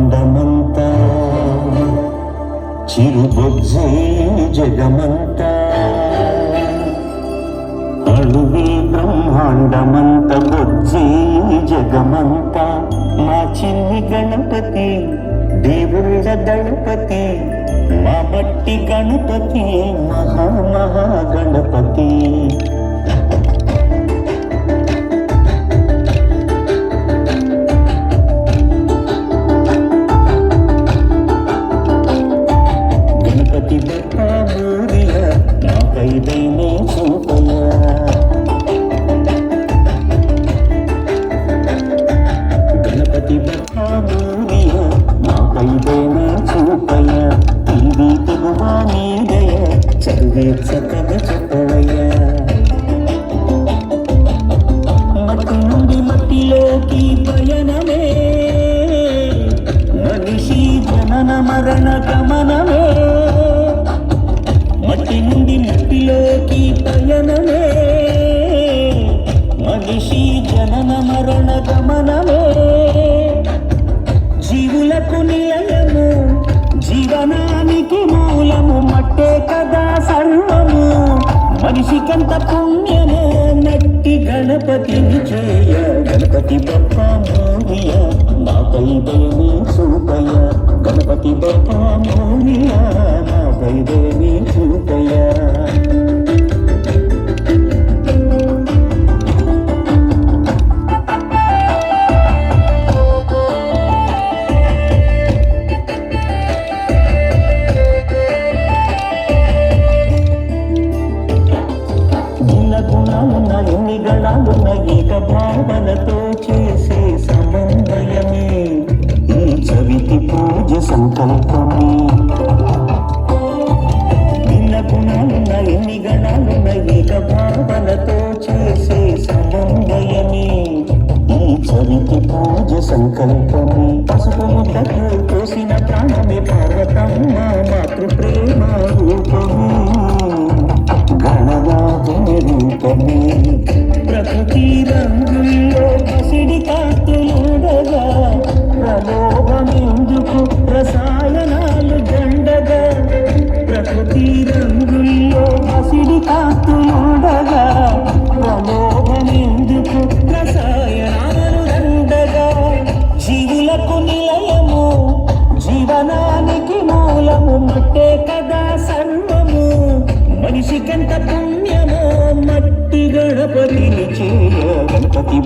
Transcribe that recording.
బ్రహ్మాండమంతా చిరుబొజ్జే జగమంతా అణువే బ్రహ్మాండమంత బొజ్జే జగమంతా మా చిన్ని గణపతి దేవుళ్ళ దళపతి మా బట్టి గణపతి మహా గణపతి గణపతి బప్పా మోరియా నాపై దయనే చూపయా గణపతి బప్పా మోరియా నాపై దయనే చూపయా ఇది తెగువా నీదయ చదివే చక్కగా చెప్పవయ్యా మట్టి నుండి మట్టిలోకి పయనమే మనిషి జనన మరణ గమనమే మట్టి నుండి మట్టిలోకి పయనమే మనిషి జనన మరణ గమనమే జీవులకు నిలయము జీవనానికి మూలము మట్టే కదా సర్వము మనిషికంత పుణ్యము మట్టి గణపతిని చేయ గణపతి బప్పా మోరియా నాపై దయనే చూపయ్యా గణపతి బప్పా మోరియా నాపై దయనే చూపయ్యా గుణాలున్న ఎన్ని గణాలున్న ఏక భావనతో చేసే సమన్వయమే ఈ చవితి పూజ సంకల్పమే భిన్న గుణాలున్న ఎన్ని గణాలున్న ఏక భావనతో చేసే సమన్వయమే ఈ చవితి పూజ సంకల్పమే పసుపు ముద్దకు కోసిన ప్రాణమే పార్వతమ్మ మాతృ ప్రేమ రూపమే గణనాథుని రూపమే ప్రకృతి రంగుల్లో పసిడి కాంతులుండగా ప్రలోభమెందుకు రసాయనాలు జండగా ప్రకృతి రంగుల్లో పసిడి కాంతులుండగా ప్రలోభమెందుకు రసాయనాలు జండగా జీవులకు నిలయము జీవనానికి మూలము మట్టే కదా సర్వము మనిషికంత పుణ్యమో మట్టి గణపతిని చేయ గణపతి